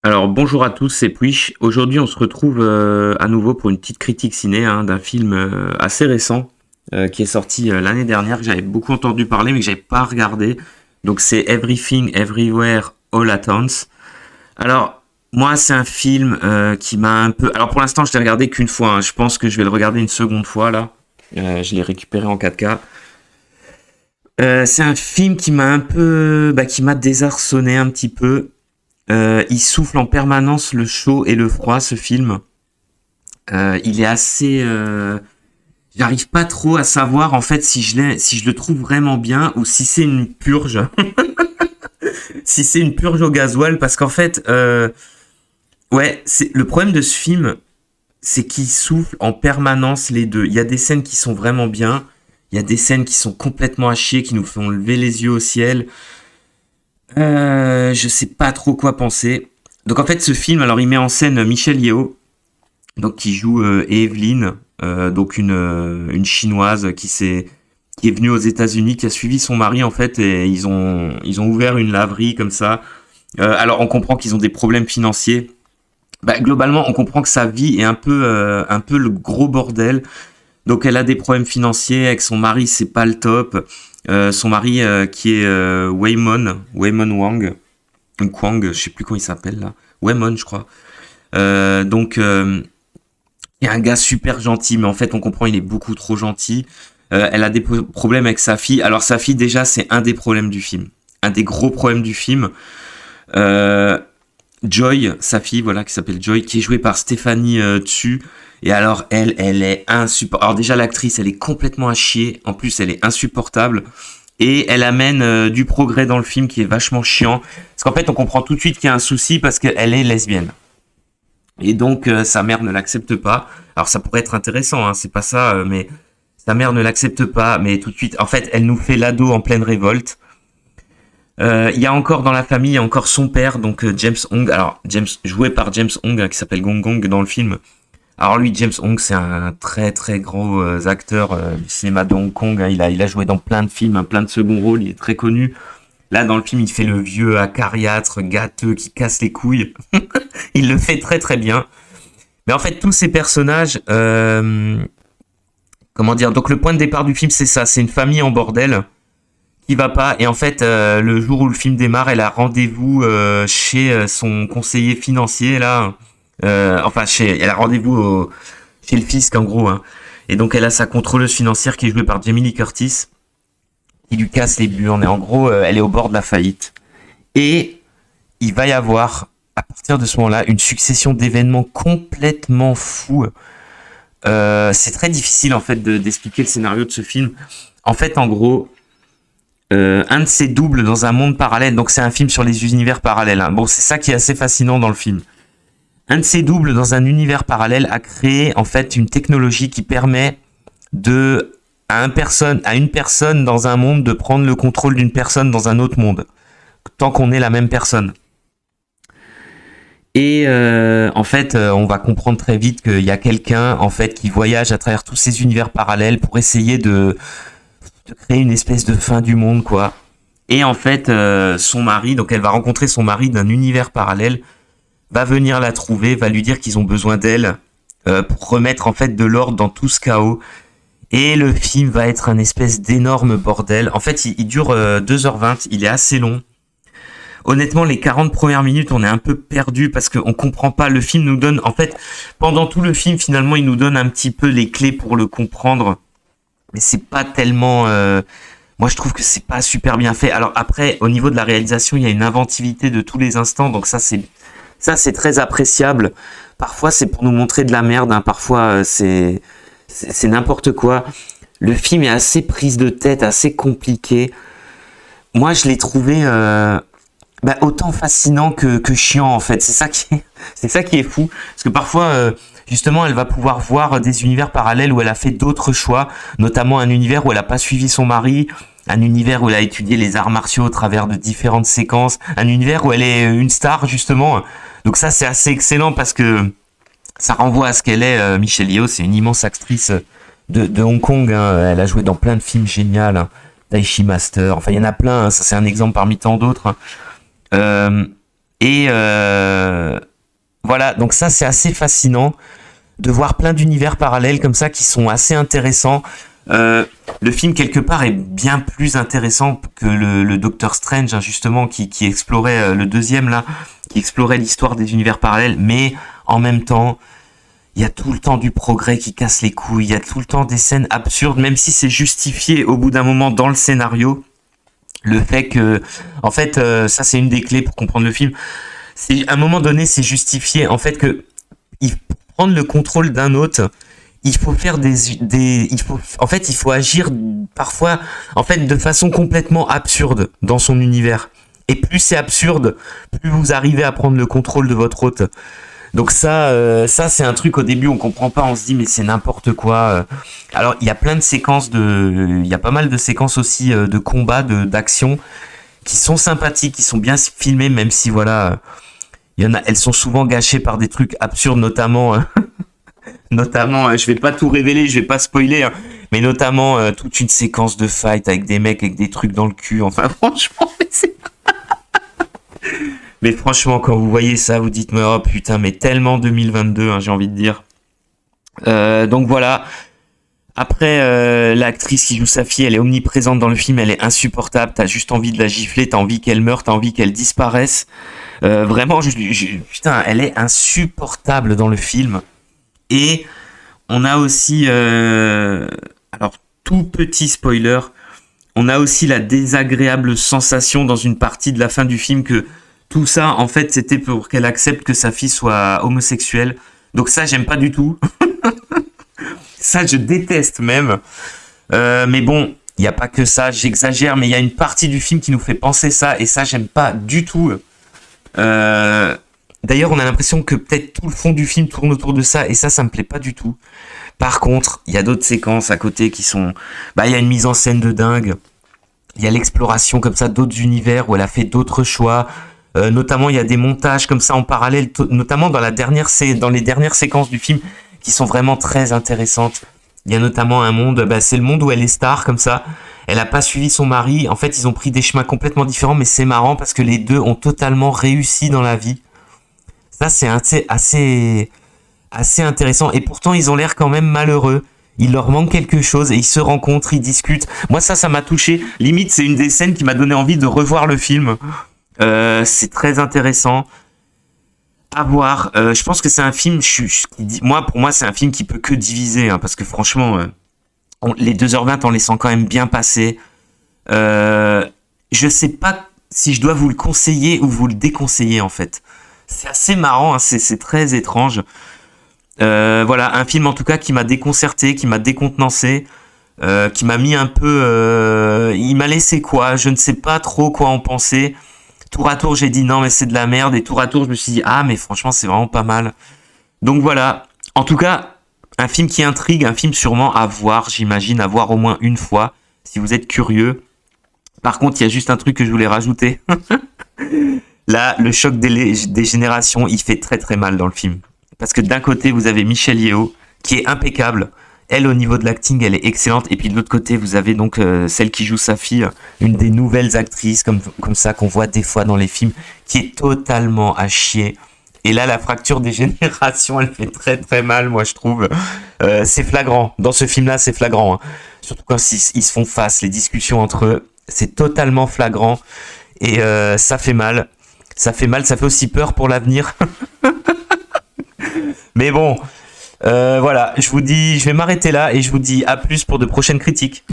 Alors bonjour à tous, c'est Puich. Aujourd'hui on se retrouve à nouveau pour une petite critique ciné d'un film assez récent qui est sorti l'année dernière, que j'avais beaucoup entendu parler mais que j'avais pas regardé. Donc c'est Everything Everywhere All at Once. Alors moi c'est un film qui m'a un peu... Alors pour l'instant je l'ai regardé qu'une fois, hein. Je pense que je vais le regarder une seconde fois là. Je l'ai récupéré en 4K. C'est un film qui m'a un peu... qui m'a désarçonné un petit peu. Il souffle en permanence le chaud et le froid, ce film. Il est assez... J'arrive pas trop à savoir, en fait, si je le trouve vraiment bien ou si c'est une purge. Si c'est une purge au gasoil, parce qu'en fait... ouais, le problème de ce film, c'est qu'il souffle en permanence les deux. Il y a des scènes qui sont vraiment bien. Il y a des scènes qui sont complètement à chier, qui nous font lever les yeux au ciel. Je sais pas trop quoi penser. Donc en fait ce film, alors il met en scène Michelle Yeoh, donc qui joue Evelyn, donc une chinoise qui est venue aux États-Unis, qui a suivi son mari en fait, et ils ont ouvert une laverie comme ça. Alors on comprend qu'ils ont des problèmes financiers. Globalement on comprend que sa vie est un peu le gros bordel. Donc elle a des problèmes financiers avec son mari, c'est pas le top. Son mari qui est Waymon Wang, ou Kwang, je sais plus comment il s'appelle là, Waymon je crois. Il y a un gars super gentil, mais en fait on comprend il est beaucoup trop gentil. Elle a des problèmes avec sa fille. Alors sa fille déjà c'est un des problèmes du film, un des gros problèmes du film. Joy, sa fille, voilà, qui s'appelle Joy, qui est jouée par Stéphanie Tsu. Et alors, elle est insupportable. Alors déjà, l'actrice, elle est complètement à chier. En plus, elle est insupportable. Et elle amène du progrès dans le film qui est vachement chiant. Parce qu'en fait, on comprend tout de suite qu'il y a un souci parce qu'elle est lesbienne. Et donc, sa mère ne l'accepte pas. Alors, ça pourrait être intéressant, hein, c'est pas ça, mais sa mère ne l'accepte pas. Mais tout de suite, en fait, elle nous fait l'ado en pleine révolte. Il y a encore dans la famille, il y a encore son père, donc James Hong. Alors, joué par James Hong, hein, qui s'appelle Gong Gong dans le film. Alors lui, James Hong, c'est un très très gros acteur du cinéma de Hong Kong. Hein. Il a joué dans plein de films, hein, plein de seconds rôles. Il est très connu. Là, dans le film, il fait le vieux acariâtre, gâteux, qui casse les couilles. Il le fait très très bien. Mais en fait, tous ces personnages, comment dire. Donc le point de départ du film, c'est ça. C'est une famille en bordel qui va pas. Et en fait, le jour où le film démarre, elle a rendez-vous chez son conseiller financier là. Elle a rendez-vous chez le fisc en gros, hein. Et donc elle a sa contrôleuse financière qui est jouée par Jamie Lee Curtis, qui lui casse les burnes. Et en gros, elle est au bord de la faillite. Et il va y avoir, à partir de ce moment-là, une succession d'événements complètement fous. C'est très difficile en fait d'expliquer le scénario de ce film. En fait, en gros, un de ses doubles dans un monde parallèle. Donc c'est un film sur les univers parallèles, hein. Bon, c'est ça qui est assez fascinant dans le film. Un de ses doubles dans un univers parallèle a créé en fait une technologie qui permet à une personne dans un monde de prendre le contrôle d'une personne dans un autre monde, tant qu'on est la même personne. Et en fait, on va comprendre très vite qu'il y a quelqu'un en fait qui voyage à travers tous ces univers parallèles pour essayer de créer une espèce de fin du monde, quoi. Et en fait, son mari, donc elle va rencontrer son mari d'un univers parallèle, va venir la trouver, va lui dire qu'ils ont besoin d'elle pour remettre en fait de l'ordre dans tout ce chaos. Et le film va être un espèce d'énorme bordel. En fait, il dure 2h20, il est assez long. Honnêtement, les 40 premières minutes, on est un peu perdu parce qu'on comprend pas. Le film nous donne, en fait, pendant tout le film, finalement, il nous donne un petit peu les clés pour le comprendre. Mais c'est pas tellement... moi, je trouve que c'est pas super bien fait. Alors après, au niveau de la réalisation, il y a une inventivité de tous les instants. Donc ça, c'est très appréciable. Parfois, c'est pour nous montrer de la merde, hein. Parfois, c'est n'importe quoi. Le film est assez prise de tête, assez compliqué. Moi, je l'ai trouvé autant fascinant que chiant, en fait. C'est ça qui est fou. Parce que parfois, justement, elle va pouvoir voir des univers parallèles où elle a fait d'autres choix, notamment un univers où elle n'a pas suivi son mari, un univers où elle a étudié les arts martiaux au travers de différentes séquences, un univers où elle est une star, justement. Donc ça, c'est assez excellent parce que ça renvoie à ce qu'elle est. Michelle Yeoh, c'est une immense actrice de Hong Kong, hein. Elle a joué dans plein de films géniaux, hein. Daishi Master, enfin il y en a plein, hein. Ça c'est un exemple parmi tant d'autres, hein. Et voilà, donc ça c'est assez fascinant de voir plein d'univers parallèles comme ça qui sont assez intéressants. Le film quelque part est bien plus intéressant que le Doctor Strange, hein, justement, qui explorait le deuxième là, qui explorait l'histoire des univers parallèles, mais en même temps, il y a tout le temps du progrès qui casse les couilles, il y a tout le temps des scènes absurdes, même si c'est justifié au bout d'un moment dans le scénario. Le fait que, en fait, ça c'est une des clés pour comprendre le film. C'est à un moment donné, c'est justifié en fait que il faut prendre le contrôle d'un autre. Il faut faire il faut agir parfois, en fait, de façon complètement absurde dans son univers. Et plus c'est absurde, plus vous arrivez à prendre le contrôle de votre hôte. Donc ça c'est un truc au début on comprend pas, on se dit mais c'est n'importe quoi. Alors il y a plein de séquences il y a pas mal de séquences aussi de combats, d'action qui sont sympathiques, qui sont bien filmées, même si voilà, il y en a, elles sont souvent gâchées par des trucs absurdes, notamment. Notamment, je vais pas tout révéler, je vais pas spoiler, hein, mais notamment toute une séquence de fight avec des mecs avec des trucs dans le cul. Enfin, franchement, mais franchement, quand vous voyez ça, vous dites, mais oh putain, mais tellement 2022, hein, j'ai envie de dire. Donc voilà. Après, l'actrice qui joue sa fille, elle est omniprésente dans le film, elle est insupportable. T'as juste envie de la gifler, t'as envie qu'elle meure, t'as envie qu'elle disparaisse. Vraiment, putain, elle est insupportable dans le film. Et on a aussi, alors tout petit spoiler, on a aussi la désagréable sensation dans une partie de la fin du film que tout ça, en fait, c'était pour qu'elle accepte que sa fille soit homosexuelle. Donc ça, j'aime pas du tout. Ça, je déteste même. Mais bon, il n'y a pas que ça, j'exagère, mais il y a une partie du film qui nous fait penser ça, et ça, j'aime pas du tout. D'ailleurs, on a l'impression que peut-être tout le fond du film tourne autour de ça, et ça me plaît pas du tout. Par contre, il y a d'autres séquences à côté qui sont... Bah, il y a une mise en scène de dingue. Il y a l'exploration comme ça d'autres univers où elle a fait d'autres choix. Notamment, il y a des montages comme ça en parallèle, notamment dans les dernières séquences du film qui sont vraiment très intéressantes. Il y a notamment un monde, bah, c'est le monde où elle est star comme ça. Elle a pas suivi son mari. En fait, ils ont pris des chemins complètement différents, mais c'est marrant parce que les deux ont totalement réussi dans la vie. Ça, c'est assez intéressant. Et pourtant, ils ont l'air quand même malheureux. Il leur manque quelque chose et ils se rencontrent, ils discutent. Moi, ça m'a touché. Limite, c'est une des scènes qui m'a donné envie de revoir le film. C'est très intéressant à voir. Je pense que c'est un film, pour moi, c'est un film qui peut que diviser, hein, parce que franchement, les 2h20, on les sent quand même bien passer. Je sais pas si je dois vous le conseiller ou vous le déconseiller, en fait. C'est assez marrant, hein, c'est très étrange. Voilà, un film en tout cas qui m'a déconcerté, qui m'a décontenancé, qui m'a mis un peu... il m'a laissé quoi, je ne sais pas trop quoi en penser. Tour à tour, j'ai dit non mais c'est de la merde, et tour à tour, je me suis dit ah mais franchement c'est vraiment pas mal. Donc voilà, en tout cas, un film qui intrigue, un film sûrement à voir, j'imagine, à voir au moins une fois, si vous êtes curieux. Par contre, il y a juste un truc que je voulais rajouter. Là, le choc des générations, il fait très très mal dans le film. Parce que d'un côté, vous avez Michelle Yeoh, qui est impeccable. Elle, au niveau de l'acting, elle est excellente. Et puis de l'autre côté, vous avez donc celle qui joue sa fille, une des nouvelles actrices, comme ça, qu'on voit des fois dans les films, qui est totalement à chier. Et là, la fracture des générations, elle fait très très mal, moi, je trouve. C'est flagrant. Dans ce film-là, c'est flagrant. Hein. Surtout quand ils se font face, les discussions entre eux. C'est totalement flagrant. Et ça fait mal. Ça fait mal, ça fait aussi peur pour l'avenir. Mais bon, voilà, je vous dis, je vais m'arrêter là et je vous dis à plus pour de prochaines critiques.